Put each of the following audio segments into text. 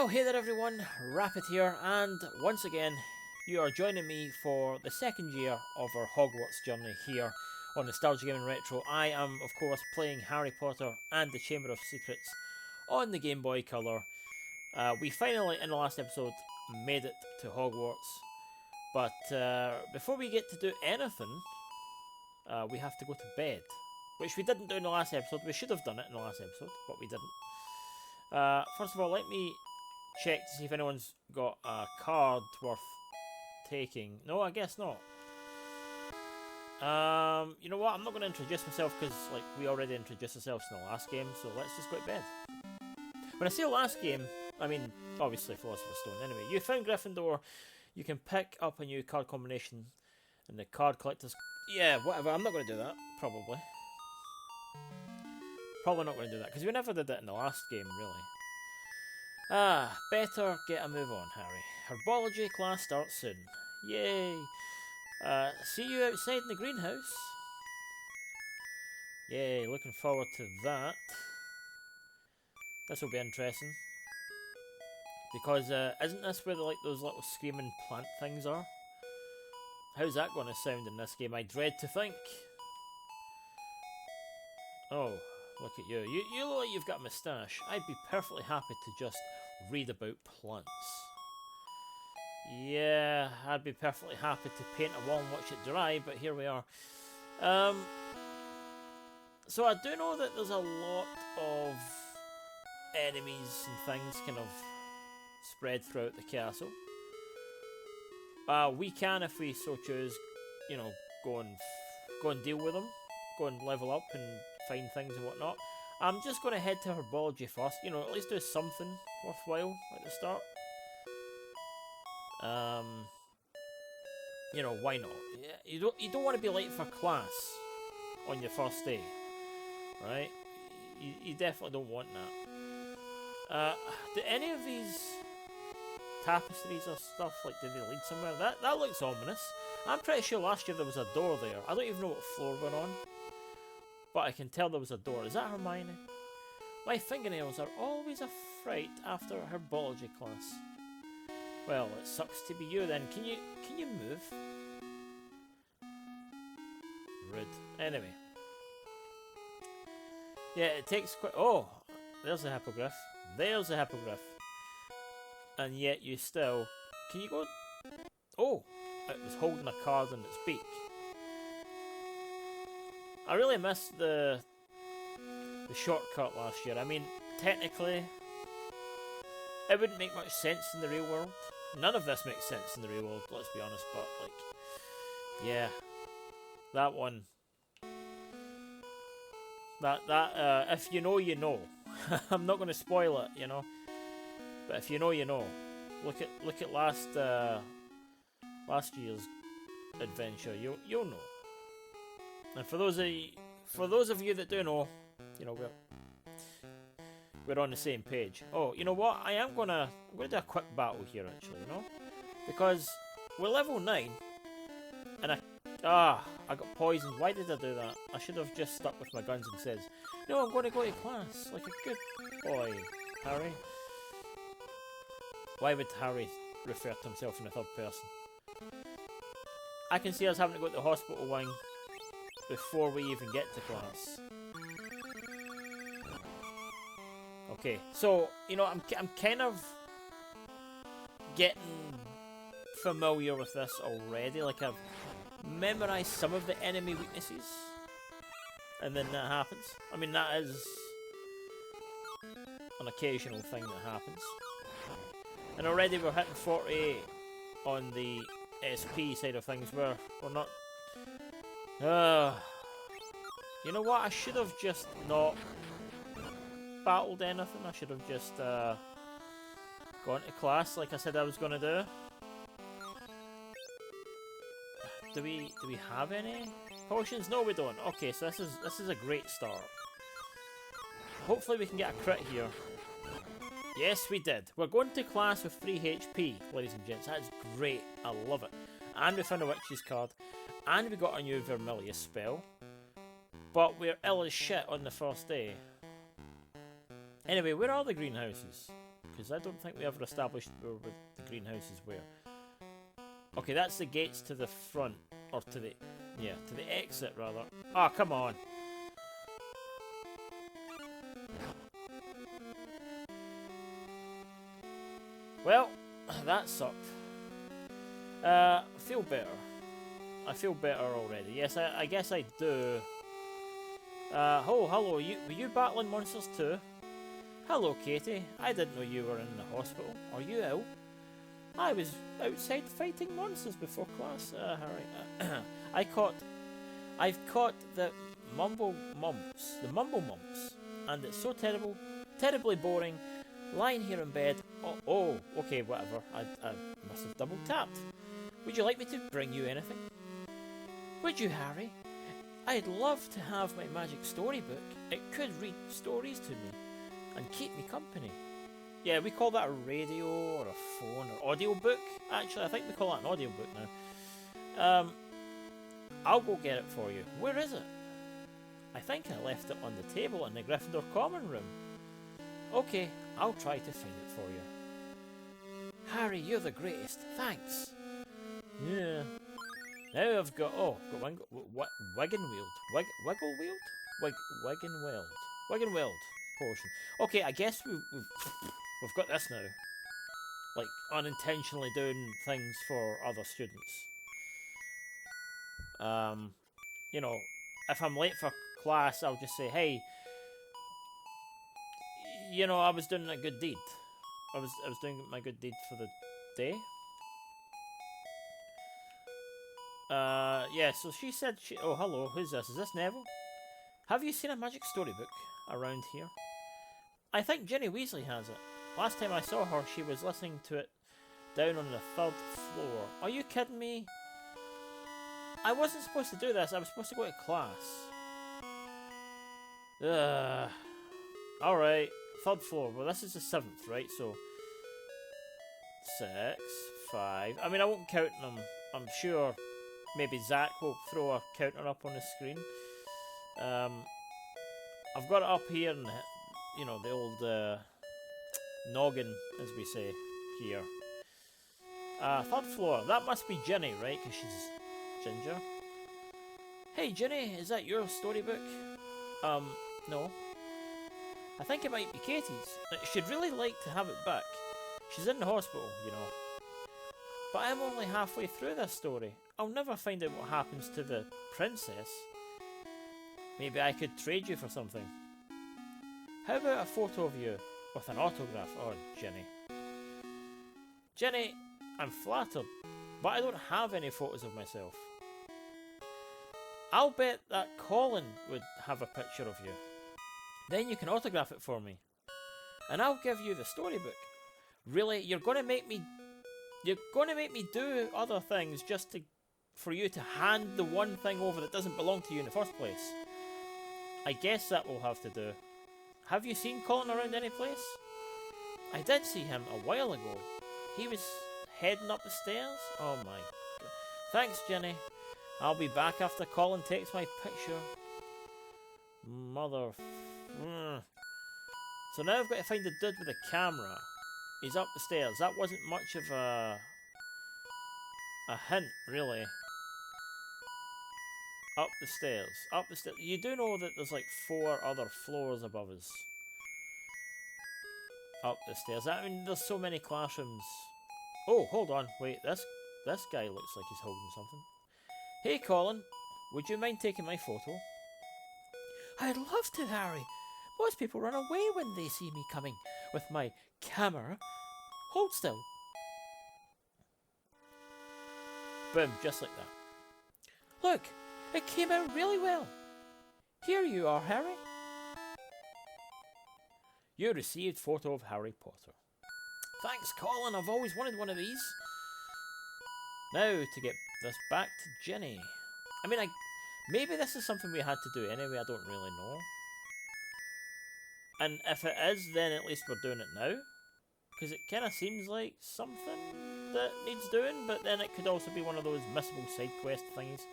Well, hey there everyone, Rapid here, and once again, you are joining me for the second year of our Hogwarts journey here on Nostalgia Gaming Retro. I am, of course, playing Harry Potter and the Chamber of Secrets on the Game Boy Color. We finally, in the last episode, made it to Hogwarts, but before we get to do anything, we have to go to bed, which we didn't do in the last episode. We should have done it in the last episode, but we didn't. First of all, let me check to see if anyone's got a card worth taking. No, I guess not. You know what? I'm not going to introduce myself because we already introduced ourselves in the last game, so let's just go to bed. When I say last game, I mean obviously Philosopher's Stone. Anyway, you found Gryffindor. You can pick up a new card combination in the card collector's... Yeah, whatever. I'm not going to do that, probably. Probably not going to do that, because we never did that in the last game, really. Better get a move on, Harry. Herbology class starts soon. Yay! See you outside in the greenhouse. Yay, looking forward to that. This will be interesting. Because, isn't this where those little screaming plant things are? How's that going to sound in this game? I dread to think. Oh, look at you. You look like you've got a moustache. I'd be perfectly happy to just read about plants. Yeah, I'd be perfectly happy to paint a wall and watch it dry, but here we are. So I do know that there's a lot of enemies and things kind of spread throughout the castle. We can, if we so choose, you know, go and deal with them, go and level up and find things and whatnot. I'm just going to head to Herbology first, you know, at least do something worthwhile at the start. You know, why not? Yeah, you don't want to be late for class on your first day, right? You definitely don't want that. Do any of these tapestries or stuff, do they lead somewhere? That looks ominous. I'm pretty sure last year there was a door there. I don't even know what floor we're on, but I can tell there was a door. Is that Hermione? My fingernails are always a fright after herbology class. Well, it sucks to be you then. Can you move? Rude. Anyway. Yeah, it takes quite... Oh, there's the hippogriff. There's the hippogriff. And yet you still... Can you go... Oh, it was holding a card in its beak. I really missed the shortcut last year. I mean, technically, it wouldn't make much sense in the real world. None of this makes sense in the real world, let's be honest, but, yeah. That one. If you know, you know. I'm not going to spoil it, you know. But if you know, you know. Look at last year's adventure. You'll know. And for those of you that do know, you know, we're on the same page. Oh, you know what? I'm gonna do a quick battle here actually, you know? Because we're level 9 and I got poisoned. Why did I do that? I should have just stuck with my guns and said, no, I'm gonna go to class like a good boy, Harry. Why would Harry refer to himself in the third person? I can see us having to go to the hospital wing before we even get to class. Okay, so, you know, I'm kind of getting familiar with this already. I've memorized some of the enemy weaknesses, and then that happens. I mean, that is an occasional thing that happens. And already we're hitting 48 on the SP side of things, where we're not... you know what? I should have just not battled anything. I should have just gone to class like I said I was going to do. Do we have any potions? No, we don't. Okay, so this is a great start. Hopefully we can get a crit here. Yes, we did. We're going to class with 3 HP, ladies and gents. That's great. I love it. And we found a witch's card. And we got a new Vermilius spell. But we're ill as shit on the first day. Anyway, where are the greenhouses? Because I don't think we ever established where the greenhouses were. Okay, that's the gates to the front. Or to the... yeah, to the exit, rather. Ah, come on. Well, that sucked. I feel better. I feel better already. Yes, I guess I do. Oh, hello. Were you battling monsters too? Hello, Katie. I didn't know you were in the hospital. Are you ill? I was outside fighting monsters before class, Harry. I've caught the mumble mumps, and it's so terribly boring, lying here in bed. Oh, okay, whatever. I must have double tapped. Would you like me to bring you anything? Would you, Harry? I'd love to have my magic storybook. It could read stories to me and keep me company. Yeah, we call that a radio or a phone or audio book. Actually, I think we call that an audio book now. I'll go get it for you. Where is it? I think I left it on the table in the Gryffindor common room. Okay, I'll try to find it for you. Harry, you're the greatest. Thanks. Yeah. Now I've got Wiggenweld potion. Okay, I guess we've got this now. Like unintentionally doing things for other students. You know, if I'm late for class, I'll just say, hey, you know, I was doing a good deed. I was doing my good deed for the day. Yeah, so she said oh, hello, who's this? Is this Neville? Have you seen a magic storybook around here? I think Ginny Weasley has it. Last time I saw her, she was listening to it down on the 3rd floor. Are you kidding me? I wasn't supposed to do this. I was supposed to go to class. Alright, 3rd floor. Well, this is the 7th, right? So, 6, 5. I mean, I won't count them. I'm sure maybe Zack will throw a counter up on the screen. I've got it up here in the, you know, the old noggin, as we say here. 3rd floor. That must be Ginny, right? Because she's ginger. Hey, Ginny, is that your storybook? No. I think it might be Katie's. She'd really like to have it back. She's in the hospital, you know. But I'm only halfway through this story. I'll never find out what happens to the princess. Maybe I could trade you for something. How about a photo of you with an autograph? Oh, Ginny. Ginny, I'm flattered, but I don't have any photos of myself. I'll bet that Colin would have a picture of you. Then you can autograph it for me. And I'll give you the storybook. Really? You're going to make me do other things just for you to hand the one thing over that doesn't belong to you in the first place? I guess that will have to do. Have you seen Colin around any place? I did see him a while ago. He was heading up the stairs. Oh my god. Thanks, Ginny. I'll be back after Colin takes my picture. Mother... So now I've got to find the dude with the camera. He's up the stairs. That wasn't much of a hint, really. Up the stairs. Up the stairs. You do know that there's like 4 other floors above us. Up the stairs. I mean, there's so many classrooms. Oh, hold on. Wait, this guy looks like he's holding something. Hey, Colin. Would you mind taking my photo? I'd love to, Harry. Most people run away when they see me coming with my camera. Hold still. Boom, just like that. Look, it came out really well. Here you are, Harry. You received photo of Harry Potter. Thanks, Colin. I've always wanted one of these. Now, to get this back to Ginny. I mean, maybe this is something we had to do anyway. I don't really know. And if it is, then at least we're doing it now. Because it kind of seems like something that needs doing, but then it could also be one of those missable side quest thingies.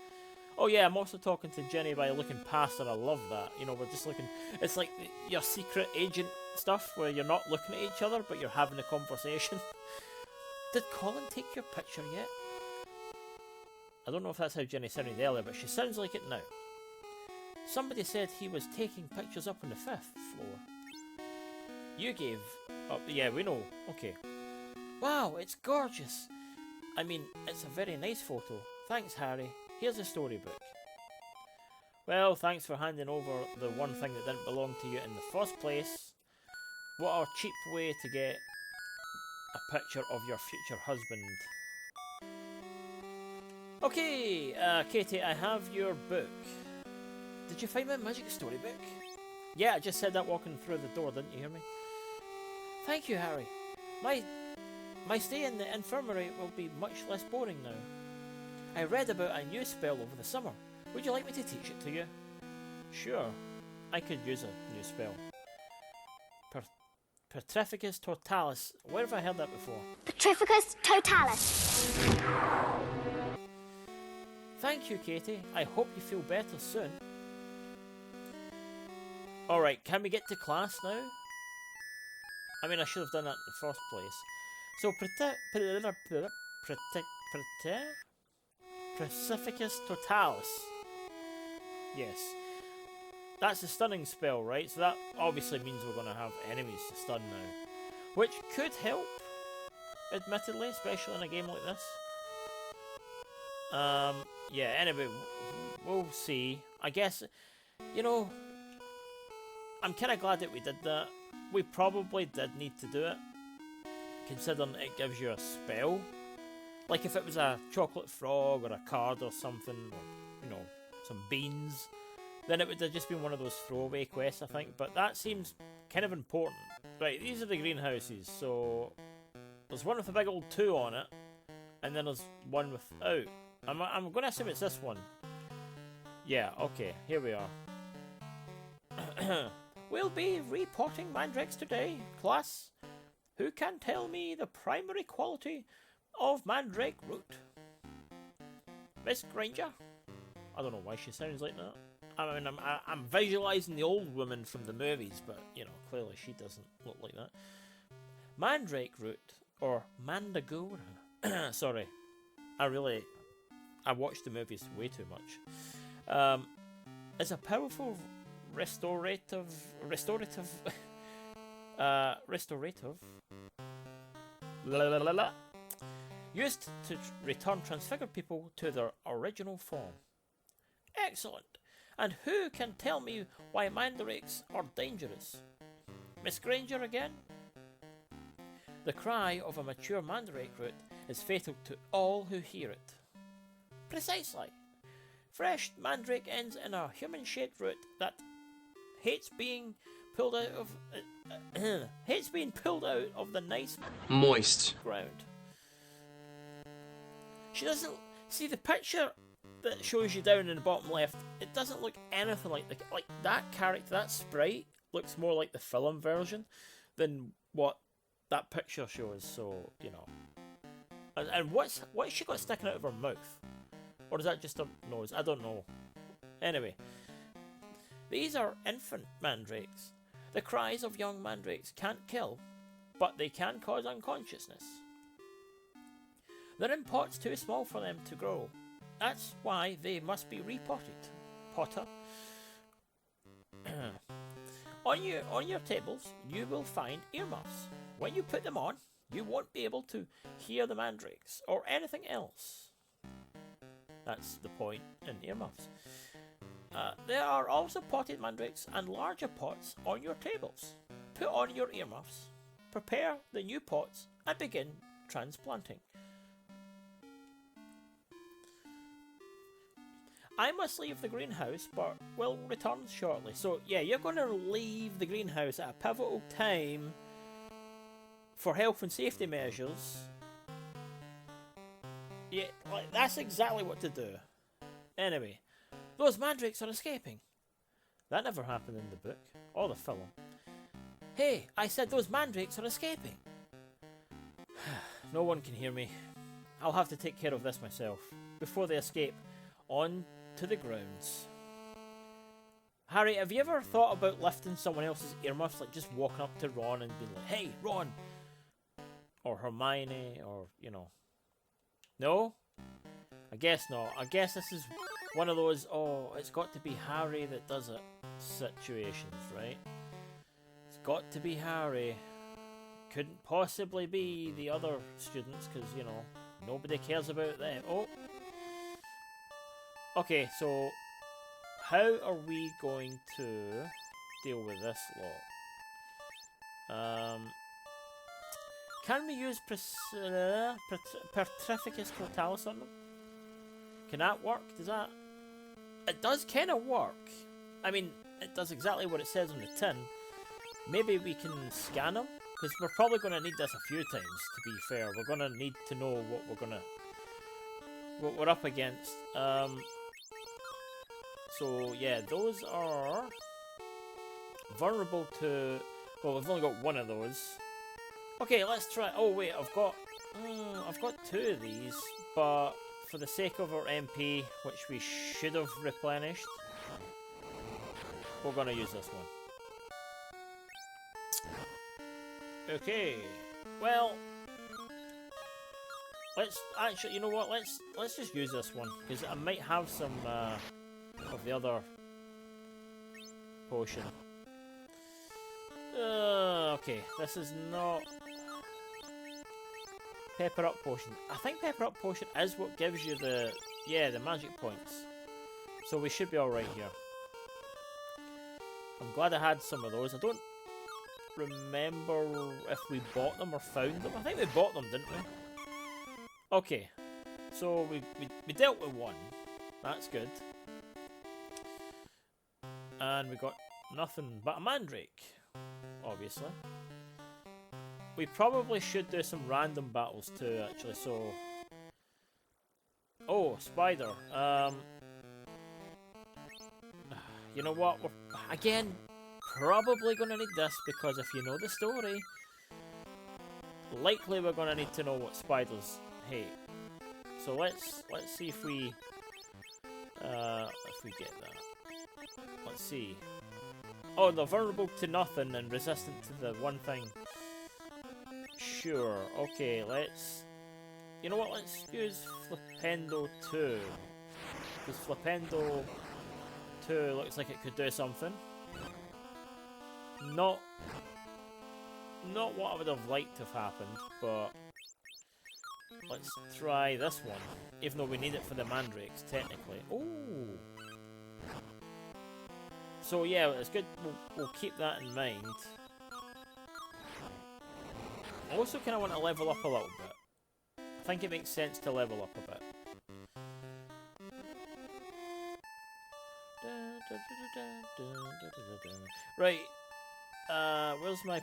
Oh yeah, I'm also talking to Ginny by looking past her. I love that. You know, we're just looking... It's like your secret agent stuff where you're not looking at each other but you're having a conversation. Did Colin take your picture yet? I don't know if that's how Jenny sounded earlier, but she sounds like it now. Somebody said he was taking pictures up on the 5th floor. You gave up. Yeah, we know. Okay. Wow, it's gorgeous. I mean, it's a very nice photo. Thanks, Harry. Here's a storybook. Well, thanks for handing over the one thing that didn't belong to you in the first place. What a cheap way to get a picture of your future husband. Okay, Katie, I have your book. Did you find my magic storybook? Yeah, I just said that walking through the door, didn't you hear me? Thank you, Harry. My stay in the infirmary will be much less boring now. I read about a new spell over the summer. Would you like me to teach it to you? Sure. I could use a new spell. Petrificus Totalis. Where have I heard that before? Petrificus Totalis. Thank you, Katie. I hope you feel better soon. Alright, can we get to class now? I mean, I should have done that in the first place. So, Petrificus Totalis. Yes. That's a stunning spell, right? So that obviously means we're going to have enemies to stun now. Which could help, admittedly, especially in a game like this. Yeah, anyway, we'll see. I guess, you know, I'm kind of glad that we did that. We probably did need to do it, considering it gives you a spell. Like if it was a chocolate frog or a card or something, or, you know, some beans, then it would have just been one of those throwaway quests, I think. But that seems kind of important. Right, these are the greenhouses. So there's one with a big old 2 on it, and then there's one without. I'm going to assume it's this one. Yeah, okay, here we are. We'll be repotting mandrakes today, class. Who can tell me the primary quality of mandrake root? Miss Granger? I don't know why she sounds like that. I mean, I'm visualising the old woman from the movies, but, you know, clearly she doesn't look like that. Mandrake root, or mandragora. Sorry, I watched the movies way too much. It's a powerful restorative used to return transfigured people to their original form. Excellent. And who can tell me why mandrakes are dangerous? Miss Granger again? The cry of a mature mandrake root is fatal to all who hear it. Precisely. Fresh mandrake ends in a human-shaped root that hates being pulled out of the nice moist ground. She doesn't see the picture that shows you down in the bottom left. It doesn't look anything like that character. That sprite looks more like the film version than what that picture shows. So you know. And what's she got sticking out of her mouth? Or is that just her nose? I don't know. Anyway, these are infant mandrakes. The cries of young mandrakes can't kill, but they can cause unconsciousness. They're in pots too small for them to grow. That's why they must be repotted. Potter. On your tables, you will find earmuffs. When you put them on, you won't be able to hear the mandrakes or anything else. That's the point in earmuffs. There are also potted mandrakes and larger pots on your tables. Put on your earmuffs, prepare the new pots, and begin transplanting. I must leave the greenhouse, but will return shortly. So yeah, you're going to leave the greenhouse at a pivotal time for health and safety measures. Yeah, like, that's exactly what to do. Anyway, those mandrakes are escaping. That never happened in the book, or the film. Hey, I said those mandrakes are escaping. No one can hear me. I'll have to take care of this myself, before they escape on to the grounds. Harry, have you ever thought about lifting someone else's earmuffs, like just walking up to Ron and being like, "Hey, Ron," or Hermione, or you know? No, I guess not. I guess this is one of those, oh, it's got to be Harry that does it situations, right? It's got to be Harry. Couldn't possibly be the other students, because, you know, nobody cares about them. Oh. Okay, so how are we going to deal with this lot? Can we use Petrificus Totalis on them? Can that work? Does that... It does kind of work. I mean, it does exactly what it says on the tin. Maybe we can scan them? Because we're probably going to need this a few times, to be fair. We're going to need to know what we're up against. So, yeah, those are vulnerable to... Well, we've only got one of those. Okay, let's try... Oh, wait, I've got 2 of these, but for the sake of our MP, which we should have replenished, we're going to use this one. Okay, well, let's actually, you know what? Let's just use this one, because I might have some of the other potion. Okay, this is not Pepper Up Potion. I think Pepper Up Potion is what gives you the magic points. So we should be alright here. I'm glad I had some of those. I don't remember if we bought them or found them. I think we bought them, didn't we? Okay, so we dealt with one. That's good. And we got nothing but a mandrake, obviously. We probably should do some random battles too, actually, so... Oh, spider. You know what? We're, again, probably going to need this, because if you know the story, likely we're going to need to know what spiders hate. So let's see if we get that. Let's see. Oh, they're vulnerable to nothing and resistant to the one thing. Sure. Okay, let's... You know what? Let's use Flipendo 2. Because Flipendo 2 looks like it could do something. Not what I would have liked to have happened, but let's try this one. Even though we need it for the mandrakes, technically. Ooh. So yeah, it's good. We'll keep that in mind. I also kind of want to level up a little bit. I think it makes sense to level up a bit. Right. Where's my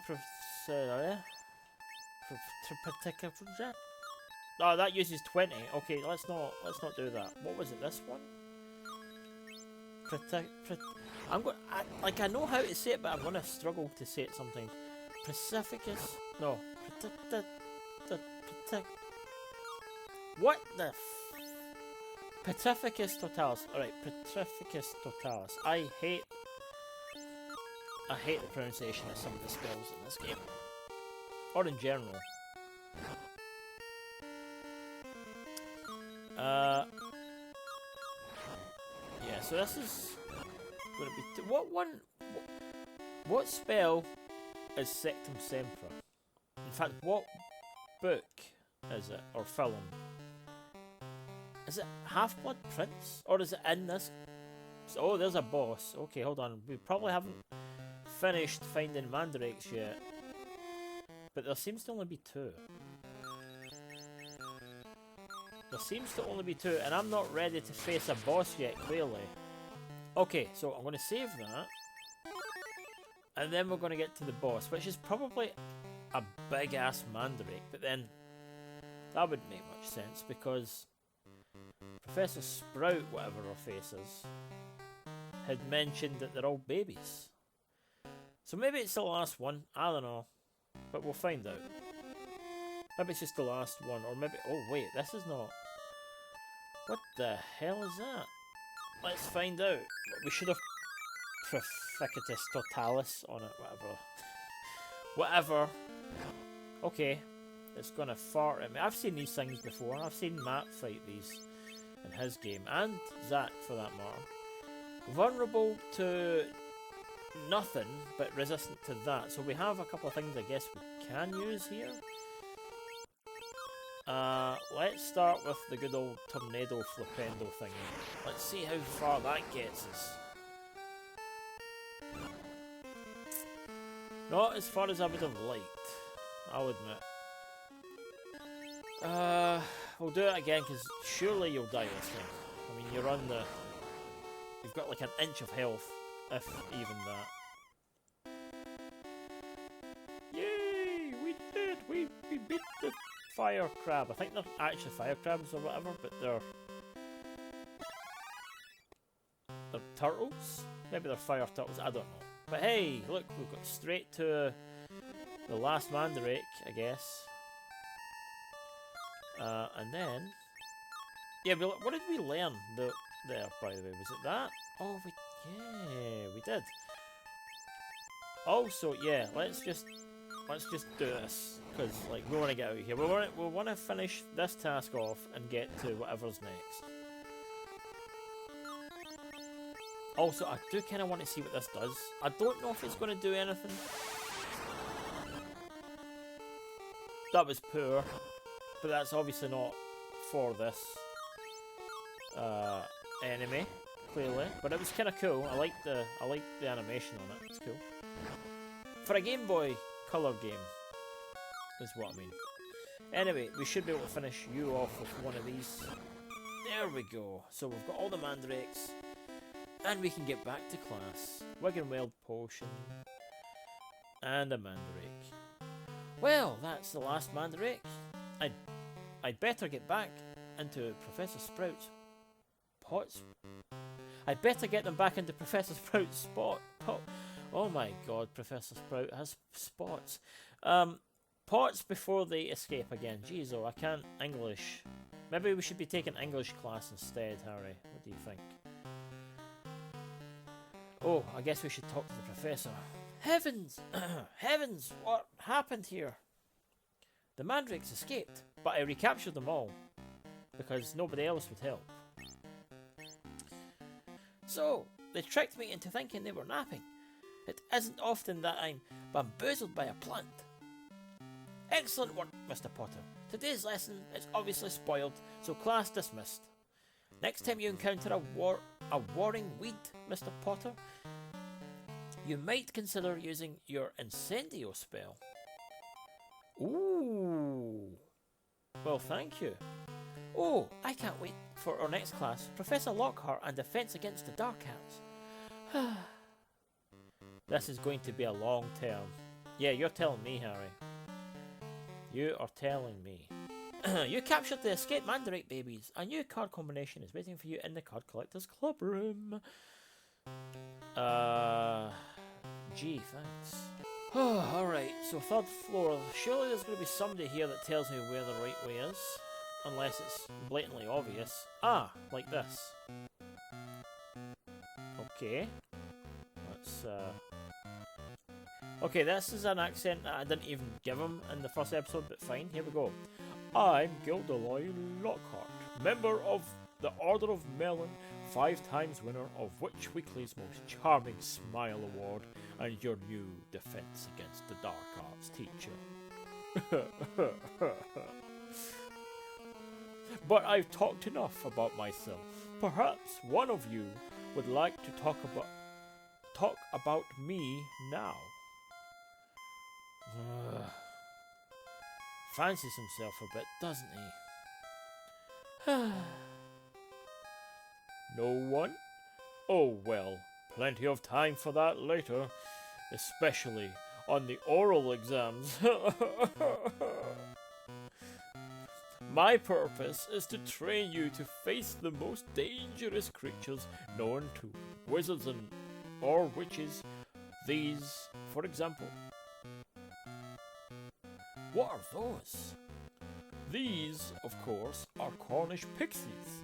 Oh, that uses 20. Okay, let's not do that. What was it? This one? I know how to say it, but I'm gonna struggle to say it sometimes. Pacificus? No. What the Petrificus Totalis. Alright, Petrificus Totalis. I hate the pronunciation of some of the spells in this game. Or in general. Yeah, so this is gonna be what spell is Sectum Sempra? In fact, what book is it? Or film? Is it Half-Blood Prince? Or is it in this? Oh, there's a boss. Okay, hold on. We probably haven't finished finding mandrakes yet. But there seems to only be 2. There seems to only be 2, and I'm not ready to face a boss yet, clearly. Okay, so I'm going to save that. And then we're going to get to the boss, which is probably a big-ass mandrake. But then, that wouldn't make much sense, because Professor Sprout, whatever her face is, had mentioned that they're all babies. So maybe it's the last one, I don't know. But we'll find out. Maybe it's just the last one, or maybe... Oh wait, this is not... What the hell is that? Let's find out. We should have Proficatus totalis on it, whatever. Whatever. Okay, it's gonna fart at me. I've seen these things before. I've seen Matt fight these in his game, and Zack for that matter. Vulnerable to nothing, but resistant to that. So we have a couple of things I guess we can use here. Let's start with the good old tornado flipendo thing. Let's see how far that gets us. Not as far as I would have liked, I'll admit. We'll do it again, because surely you'll die this time. I mean, you're on the... You've got like an inch of health, if even that. Yay! We did! We beat the fire crab. I think they're actually fire crabs or whatever, but they're turtles? Maybe they're fire turtles, I don't know. But hey, look, we've got straight to the last mandrake, I guess. And then... Yeah, what did we learn there, by the way? Was it that? Oh, yeah, we did. Also, yeah, let's just do this, because like we want to get out of here. We want to finish this task off and get to whatever's next. Also, I do kind of want to see what this does. I don't know if it's going to do anything. That was poor, but that's obviously not for this enemy, clearly. But it was kind of cool. I like the animation on it. It's cool for a Game Boy Color game, is what I mean. Anyway, we should be able to finish you off with one of these. There we go. So we've got all the mandrakes. And we can get back to class. Wiggenweld potion. And a mandrake. Well, that's the last mandrake. I'd better get back into Professor Sprout's pots. I'd better get them back into Professor Sprout's pot. Oh my god, Professor Sprout has spots. Pots before they escape again. Jeez, oh, I can't English. Maybe we should be taking English class instead, Harry. What do you think? Oh, I guess we should talk to the professor. Heavens! Heavens! What happened here? The mandrakes escaped, but I recaptured them all, because nobody else would help. So, they tricked me into thinking they were napping. It isn't often that I'm bamboozled by a plant. Excellent work, Mr. Potter. Today's lesson is obviously spoiled, so class dismissed. Next time you encounter a warring weed, Mr. Potter, you might consider using your Incendio spell. Ooh. Well, thank you. Oh, I can't wait for our next class, Professor Lockhart and Defense Against the Dark Arts. This is going to be a long term. Yeah, you're telling me, Harry. You are telling me. You captured the escaped Mandrake babies. A new card combination is waiting for you in the Card Collector's Club room. Gee, thanks. Alright, so third floor. Surely there's going to be somebody here that tells me where the right way is. Unless it's blatantly obvious. Ah, like this. Okay. Let's, Okay, this is an accent that I didn't even give him in the first episode, but fine, here we go. I'm Gilderoy Lockhart, member of the Order of Melon, 5 times winner of Witch Weekly's Most Charming Smile Award, and your new Defense Against the Dark Arts teacher. But I've talked enough about myself. Perhaps one of you would like to talk about me now. Fancies himself a bit, doesn't he? No one? Oh well, plenty of time for that later, especially on the oral exams. My purpose is to train you to face the most dangerous creatures known to wizards or witches. These, for example. What are those? These, of course, are Cornish pixies.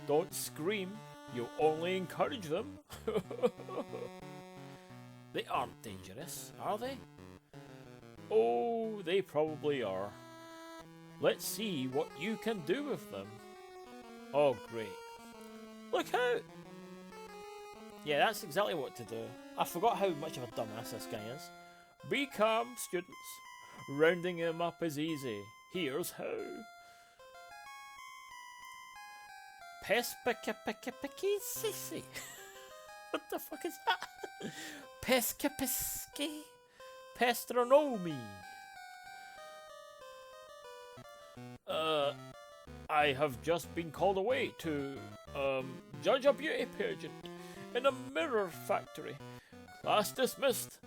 Don't scream, You only encourage them. They aren't dangerous, are they? Oh, they probably are. Let's see what you can do with them. Oh, great. Look out! Yeah, that's exactly what to do. I forgot how much of a dumbass this guy is. Be calm, students. Rounding him up is easy. Here's how. Pespicapicapicisi. What the fuck is that? Pescapisci? Pestronomy. I have just been called away to, judge a beauty pageant in a mirror factory. Class dismissed.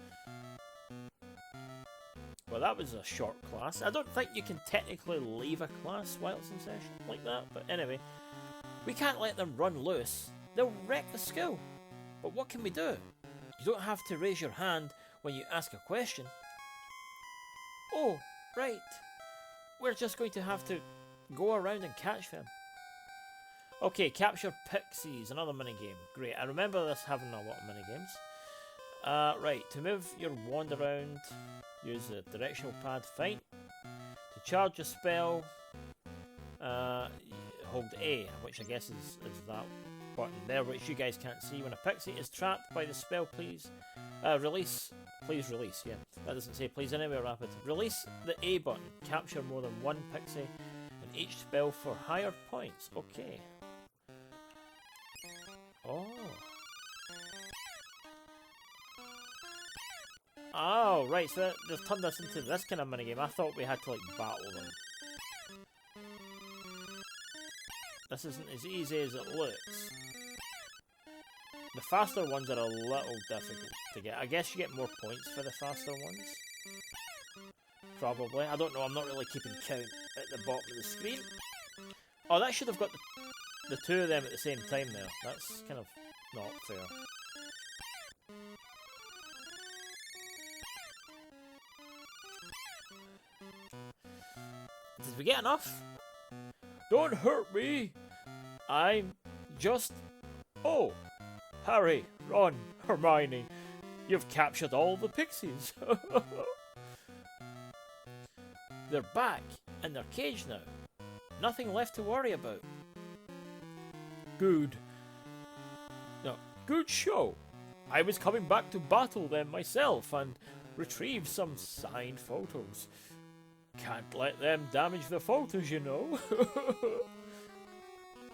Well, that was a short class. I don't think you can technically leave a class while it's in session like that, but anyway. We can't let them run loose. They'll wreck the school. But what can we do? You don't have to raise your hand when you ask a question. Oh, right. We're just going to have to go around and catch them. Okay, capture pixies, another minigame. Great, I remember this having a lot of minigames. Right, to move your wand around, use the directional pad, fine. To charge a spell, hold A, which I guess is that button there, which you guys can't see. When a pixie is trapped by the spell, please release. Please release, yeah. That doesn't say please anyway, Rapid. Release the A button. Capture more than one pixie in each spell for higher points. Okay. Oh. Oh, right, so they've turned us into this kind of minigame. I thought we had to, like, battle them. This isn't as easy as it looks. The faster ones are a little difficult to get. I guess you get more points for the faster ones. Probably. I don't know, I'm not really keeping count at the bottom of the screen. Oh, that should have got the two of them at the same time there. That's kind of not fair. Did we get enough? Don't hurt me! I'm just... Oh! Harry, Ron, Hermione, you've captured all the pixies. They're back in their cage now. Nothing left to worry about. Good. No, good show. I was coming back to battle them myself and retrieve some signed photos. Can't let them damage the photos, you know.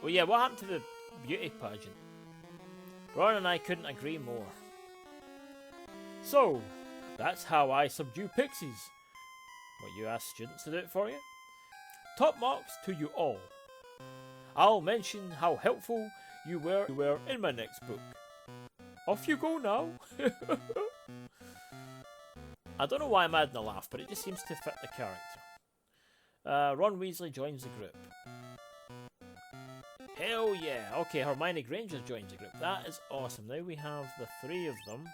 Well, yeah, what happened to the beauty pageant? Ron and I couldn't agree more. So, that's how I subdue pixies. What, you asked students to do it for you? Top marks to you all. I'll mention how helpful you were in my next book. Off you go now. I don't know why I'm adding a laugh, but it just seems to fit the character. Ron Weasley joins the group. Hell yeah! Okay, Hermione Granger joins the group. That is awesome. Now we have the three of them.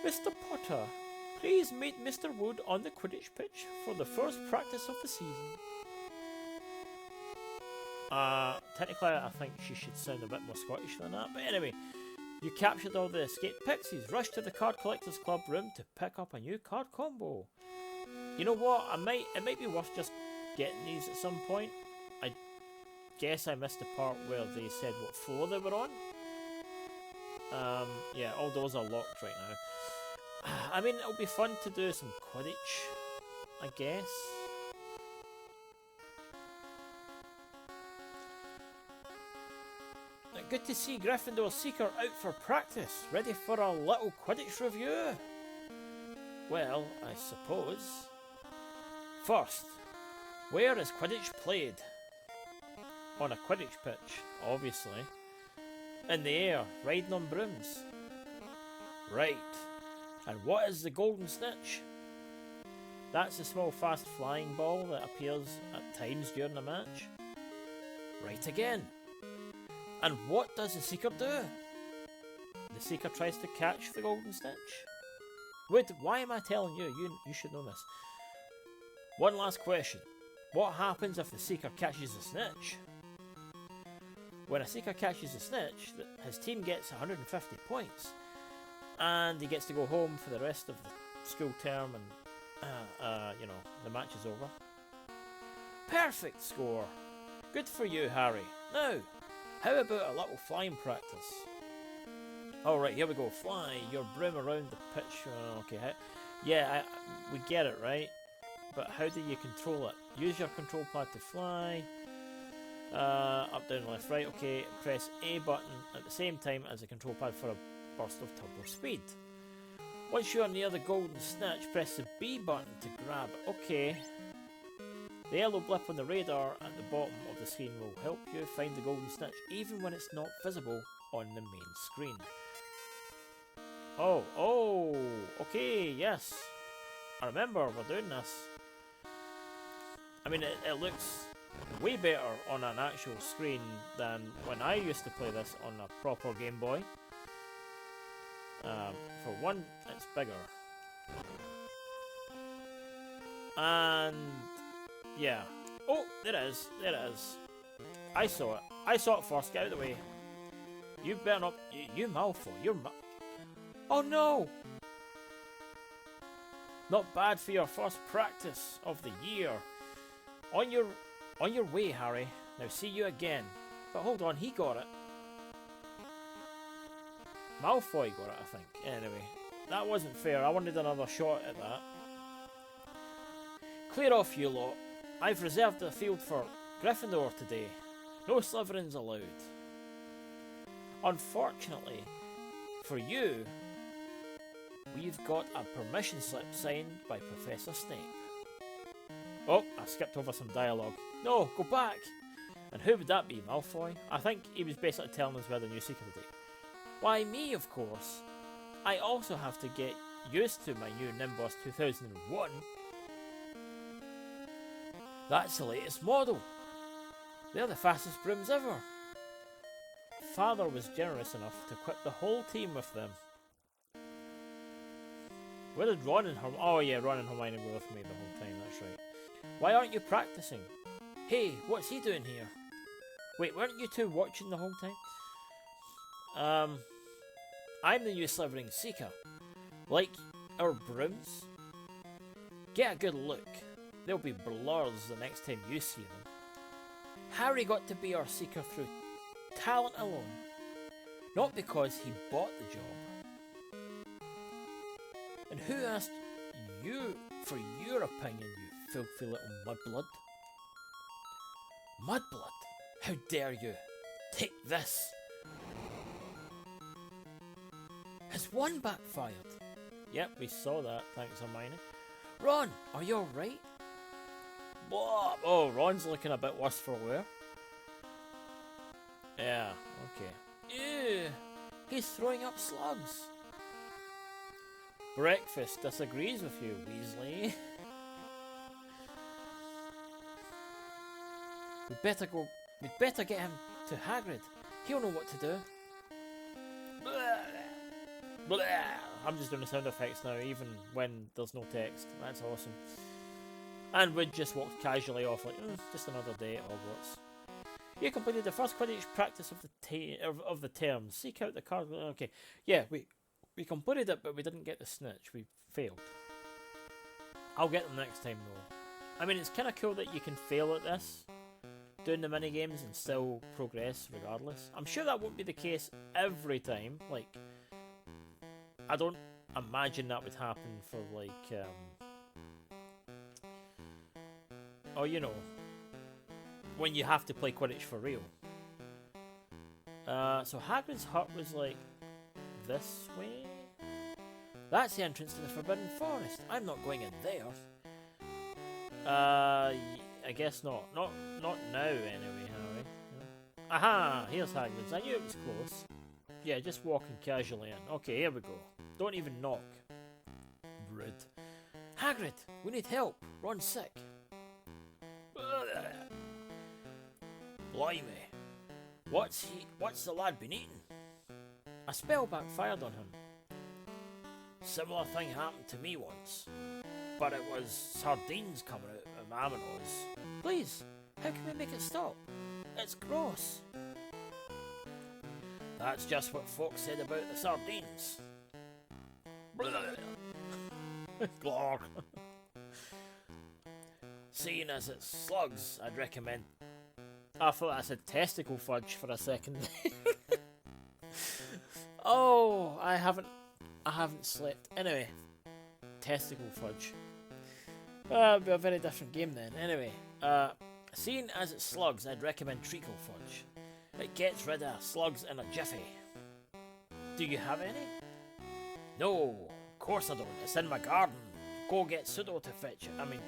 Mr. Potter, please meet Mr. Wood on the Quidditch pitch for the first practice of the season. Technically I think she should sound a bit more Scottish than that, but anyway. You captured all the escaped pixies. Rush to the Card Collector's Club room to pick up a new card combo. You know what? It might be worth just getting these at some point. I guess I missed the part where they said what floor they were on. Yeah, all those are locked right now. I mean, it'll be fun to do some Quidditch, I guess. Good to see Gryffindor Seeker out for practice, ready for a little Quidditch review. Well, I suppose. First, where is Quidditch played? On a Quidditch pitch, obviously. In the air, riding on brooms. Right. And what is the Golden Snitch? That's a small fast flying ball that appears at times during a match. Right again. And what does the Seeker do? The Seeker tries to catch the Golden Snitch. Wood, why am I telling you? You should know this. One last question. What happens if the Seeker catches the Snitch? When a Seeker catches a snitch, his team gets 150 points. And he gets to go home for the rest of the school term and, you know, the match is over. Perfect score! Good for you, Harry. Now, how about a little flying practice? Alright, here we go. Fly your broom around the pitch. Okay, yeah, we get it, right? But how do you control it? Use your control pad to fly. Up, down, left, right. Okay, press A button at the same time as the control pad for a burst of turbo speed. Once you are near the golden snitch, press the B button to grab it. Okay. The yellow blip on the radar at the bottom of the screen will help you find the golden snitch even when it's not visible on the main screen. Oh, okay, yes. I remember we're doing this. I mean, it looks way better on an actual screen than when I used to play this on a proper Game Boy. For one, it's bigger. And yeah. Oh, there it is. There it is. I saw it. I saw it first. Get out of the way. You better not. You Malfoy. You're Oh no! Not bad for your first practice of the year. On your way, Harry. Now see you again. But hold on, he got it. Malfoy got it, I think. Anyway, that wasn't fair. I wanted another shot at that. Clear off, you lot. I've reserved the field for Gryffindor today. No Slytherins allowed. Unfortunately, for you, we've got a permission slip signed by Professor Snape. Oh, I skipped over some dialogue. No, go back! And who would that be, Malfoy? I think he was basically telling us where the new Seeker today. Why, me, of course. I also have to get used to my new Nimbus 2001. That's the latest model. They're the fastest brooms ever. Father was generous enough to equip the whole team with them. Where did Ron and Hermione... Oh yeah, Ron and Hermione were with me the whole time, that's right. Why aren't you practicing? Hey, what's he doing here? Wait, weren't you two watching the whole time? I'm the new Slytherin Seeker. Like our brooms? Get a good look. They'll be blurs the next time you see them. Harry got to be our Seeker through talent alone. Not because he bought the job. And who asked you for your opinion, you filthy little mudblood? Mudblood? How dare you? Take this! Has one backfired? Yep, we saw that, thanks Hermione. Ron, are you alright? Oh, Ron's looking a bit worse for wear. Yeah, okay. Ew, he's throwing up slugs. Breakfast disagrees with you, Weasley. We'd better get him to Hagrid. He'll know what to do. Blah. I'm just doing the sound effects now, even when there's no text. That's awesome. And we just walked casually off like, just another day at Hogwarts. You completed the first Quidditch practice of the term. Seek out the card. Okay, yeah, we completed it, but we didn't get the snitch. We failed. I'll get them next time though. I mean, it's kind of cool that you can fail at this, doing the mini games, and still progress regardless. I'm sure that won't be the case every time. Like, I don't imagine that would happen for like, oh, you know, when you have to play Quidditch for real. So Hagrid's hut was like this way. That's the entrance to the Forbidden Forest. I'm not going in there. I guess not. Not now anyway, Harry. Aha! Here's Hagrid's. I knew it was close. Yeah, just walking casually in. Okay, here we go. Don't even knock. Rude. Hagrid, we need help. Ron's sick. Blimey. What's the lad been eating? A spell backfired on him. Similar thing happened to me once. But it was sardines coming out of my nose. Please, how can we make it stop? It's gross. That's just what folks said about the sardines. Glor. Seeing as it's slugs, I'd recommend. I thought I said testicle fudge for a second. Oh, I haven't slept. Anyway, testicle fudge. It'd be a very different game then. Anyway, seeing as it's slugs, I'd recommend treacle fudge. It gets rid of slugs in a jiffy. Do you have any? No, of course I don't. It's in my garden. Go get Pseudo to fetch it. I mean,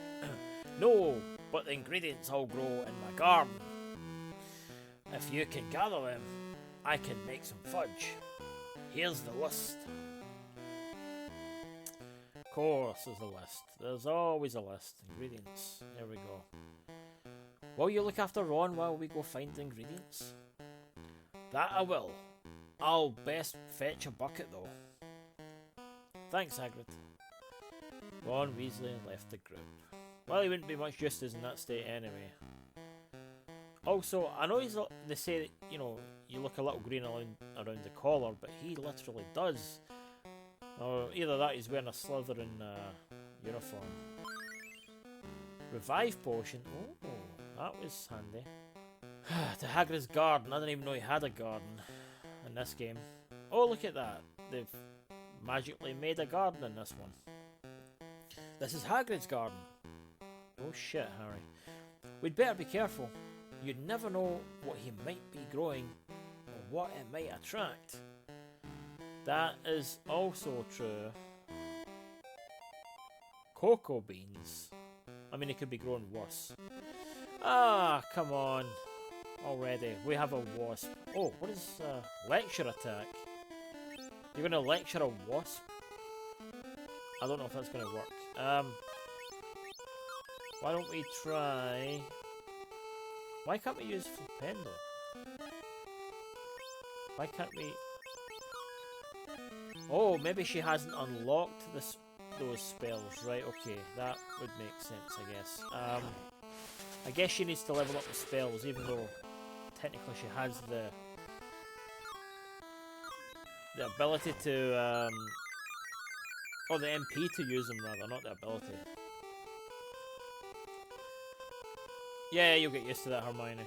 no, but the ingredients all grow in my garden. If you can gather them, I can make some fudge. Here's the list. Of course there's a list. There's always a list. Ingredients. There we go. Will you look after Ron while we go find the ingredients? That I will. I'll best fetch a bucket though. Thanks, Hagrid. Ron Weasley left the group. Well, he wouldn't be much use to us in that state anyway. Also, I know they say that, you know, you look a little green around the collar, but he literally does. Or either that, he's wearing a Slytherin uniform. Revive potion. Oh, that was handy. To Hagrid's garden. I didn't even know he had a garden in this game. Oh, look at that. They've magically made a garden in this one. This is Hagrid's garden. Oh shit, Harry. We'd better be careful. You'd never know what he might be growing or what it might attract. That is also true. Cocoa beans. I mean, it could be growing worse. Ah, come on. Already. We have a wasp. Oh, what is lecture attack? You're going to lecture a wasp? I don't know if that's going to work. Why don't we try... Why can't we use Flipendo? Why can't we... Oh, maybe she hasn't unlocked those spells. Right, okay. That would make sense, I guess. I guess she needs to level up the spells, even though technically she has the ability to... or the MP to use them, rather, not the ability. Yeah, you'll get used to that, Hermione.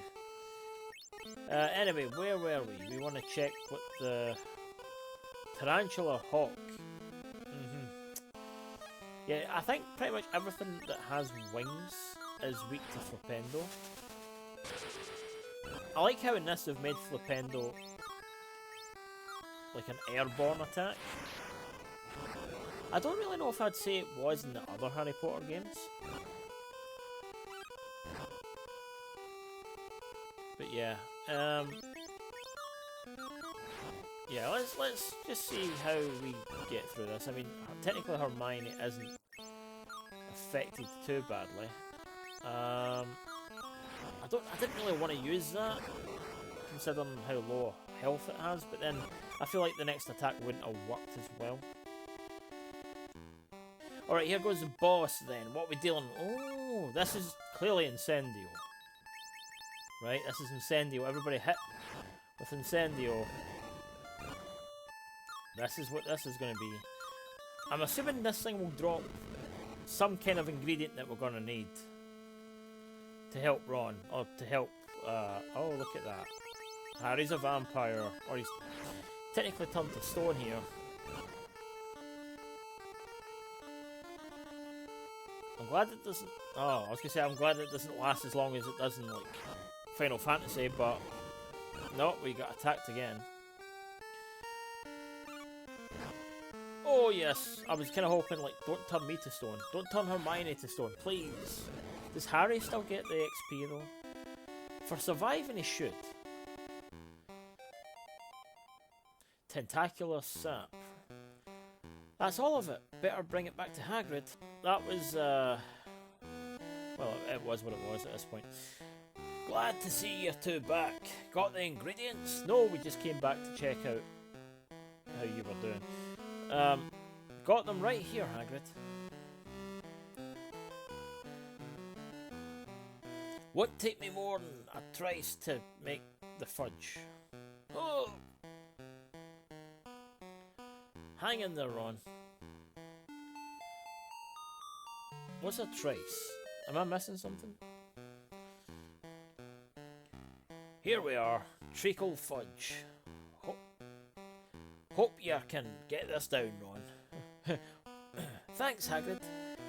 Anyway, where were we? We want to check what the... Tarantula Hawk. Yeah, I think pretty much everything that has wings is weak to Flipendo. I like how in this they've made Flipendo like an airborne attack. I don't really know if I'd say it was in the other Harry Potter games. But yeah, yeah, let's just see how we get through this. I mean, technically Hermione isn't affected too badly. I didn't really want to use that, considering how low health it has. But then I feel like the next attack wouldn't have worked as well. All right, here goes the boss. Then what are we dealing with? Oh, this is clearly Incendio. Right, this is Incendio. Everybody hit with Incendio. This is what this is going to be. I'm assuming this thing will drop some kind of ingredient that we're going to need to help Ron, or to help, oh look at that. Harry's a vampire, or he's technically turned to stone here. I'm glad it doesn't, oh, I was going to say I'm glad it doesn't last as long as it does in, like, Final Fantasy, but no, we got attacked again. Oh yes, I was kind of hoping, like, don't turn me to stone. Don't turn Hermione to stone, please. Does Harry still get the XP though? For surviving he should. Tentacular sap. That's all of it. Better bring it back to Hagrid. That was, well, it was what it was at this point. Glad to see you two back. Got the ingredients? No, we just came back to check out how you were doing. Got them right here, Hagrid. Won't take me more than a trice to make the fudge. Oh, Hang in there, Ron. What's a trace? Am I missing something? Here we are. Treacle fudge. Hope you can get this down, Ron. Thanks, Hagrid.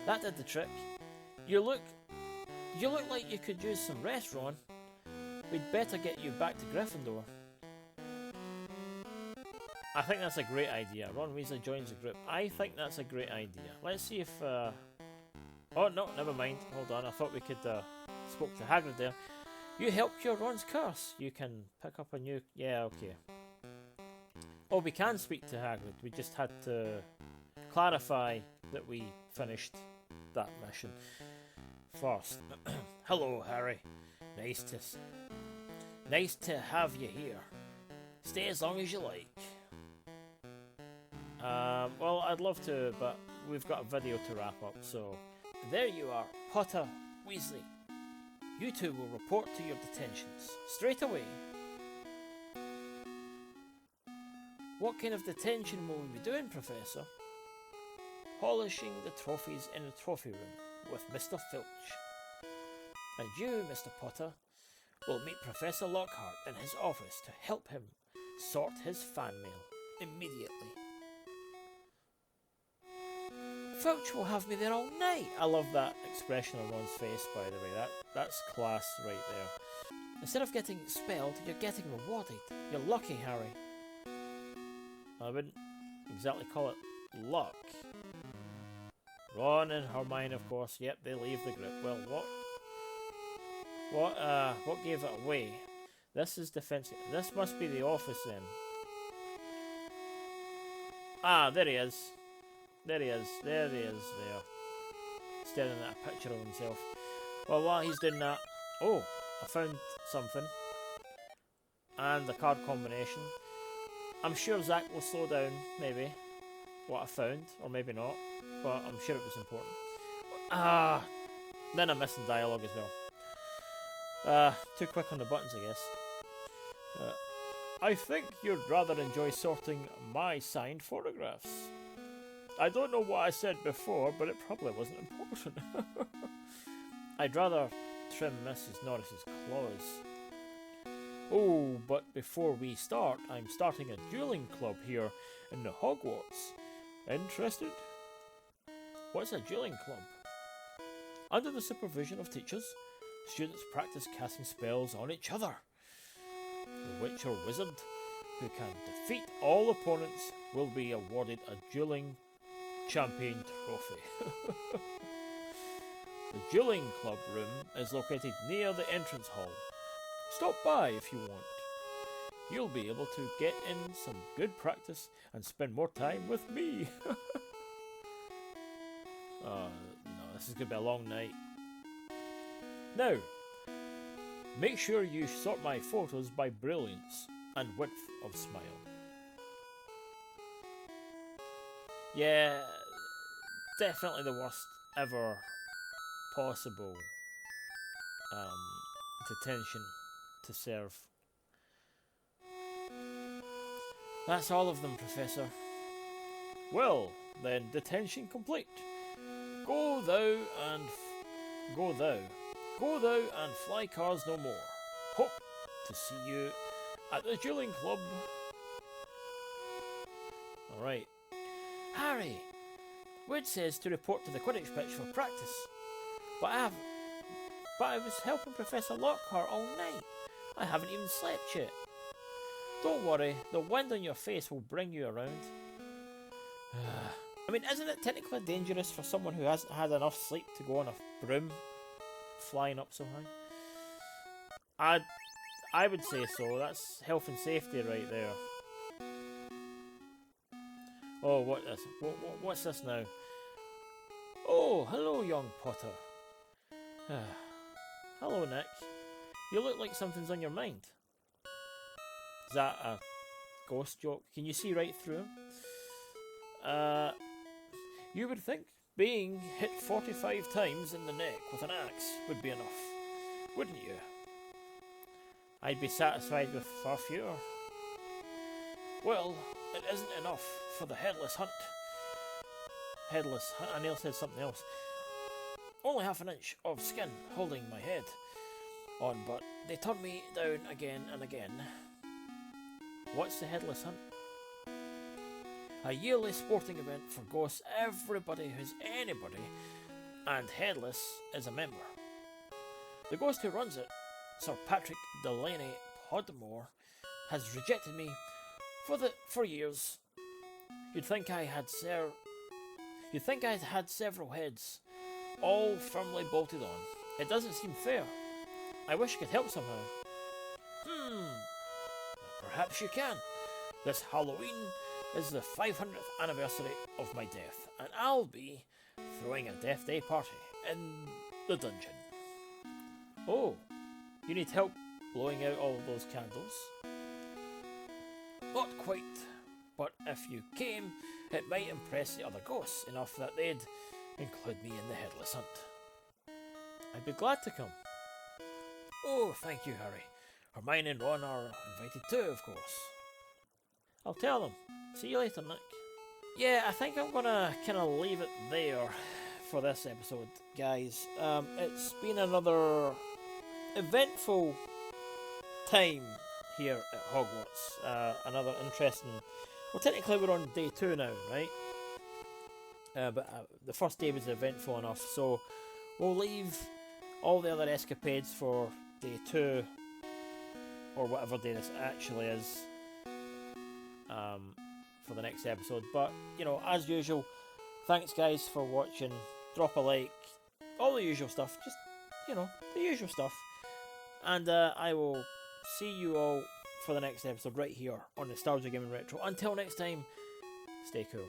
That did the trick. You look like you could use some rest, Ron. We'd better get you back to Gryffindor. I think that's a great idea. Ron Weasley joins the group. I think that's a great idea. Let's see if... Oh, no, never mind. Hold on, I thought we could... spoke to Hagrid there. You helped cure Ron's curse. You can pick up a new... Yeah, okay. Oh, we can speak to Hagrid. We just had to clarify that we finished that mission first. Hello, Harry. Nice to have you here. Stay as long as you like. Well, I'd love to, but we've got a video to wrap up, so... There you are, Potter, Weasley. You two will report to your detentions, straight away. What kind of detention will we be doing, Professor? Polishing the trophies in the trophy room with Mr. Filch. And you, Mr. Potter, will meet Professor Lockhart in his office to help him sort his fan mail immediately. Filch will have me there all night. I love that expression on Ron's face, by the way. That's class right there. Instead of getting expelled, you're getting rewarded. You're lucky, Harry. I wouldn't exactly call it luck. Ron and Hermione, of course. Yep, they leave the group. Well, what gave it away? This is defensive. This must be the office then. Ah, there he is. There he is. There he is. There. Staring at a picture of himself. Well, while he's doing that... Oh, I found something. And the card combination. I'm sure Zack will slow down, maybe, what I found. Or maybe not. But I'm sure it was important. Ah! Then I'm missing dialogue as well. Too quick on the buttons, I guess. I think you'd rather enjoy sorting my signed photographs. I don't know what I said before, but it probably wasn't important. I'd rather trim Mrs. Norris's claws. Oh, but before we start, I'm starting a dueling club here in the Hogwarts. Interested? What's a dueling club? Under the supervision of teachers, students practice casting spells on each other. The witch or wizard who can defeat all opponents will be awarded a dueling champion trophy. The dueling club room is located near the entrance hall. Stop by if you want. You'll be able to get in some good practice and spend more time with me. No, this is going to be a long night. Now, make sure you sort my photos by brilliance and width of smile. Yeah, definitely the worst ever possible detention to serve. That's all of them, Professor. Well, then, detention complete. Go thou and fly cars no more. Hope to see you at the dueling club. Alright. Harry, Wood says to report to the Quidditch pitch for practice. But I was helping Professor Lockhart all night. I haven't even slept yet. Don't worry, the wind on your face will bring you around. I mean, isn't it technically dangerous for someone who hasn't had enough sleep to go on a broom flying up so high? I would say so. That's health and safety right there. Oh, what's this now? Oh, hello, young Potter. Hello, Nick. You look like something's on your mind. Is that a ghost joke? Can you see right through him? You would think being hit 45 times in the neck with an axe would be enough, wouldn't you? I'd be satisfied with far fewer. Well, it isn't enough for the headless hunt. Headless, I nearly said something else. Only half an inch of skin holding my head on, but they turn me down again and again. What's the headless hunt? A yearly sporting event for ghosts. Everybody who's anybody, and headless is a member. The ghost who runs it, Sir Patrick Delaney Podmore, has rejected me for years. You'd think I'd had several heads, all firmly bolted on. It doesn't seem fair. I wish I could help somehow. Perhaps you can. This Halloween is the 500th anniversary of my death, and I'll be throwing a death day party in the dungeon. Oh, you need help blowing out all of those candles? Not quite, but if you came, it might impress the other ghosts enough that they'd include me in the headless hunt. I'd be glad to come. Oh, thank you, Harry. Hermione and Ron are invited too, of course. I'll tell them. See you later, Nick. Yeah, I think I'm gonna kind of leave it there for this episode, guys. It's been another eventful time here at Hogwarts. Another interesting... Well, technically we're on day 2 now, right? But the first day was eventful enough, so we'll leave all the other escapades for day 2, or whatever day this actually is, for the next episode. But, you know, as usual, thanks guys for watching. Drop a like, all the usual stuff, just, you know, the usual stuff. And I will see you all for the next episode right here on Nostalgia Gaming Retro. Until next time, stay cool.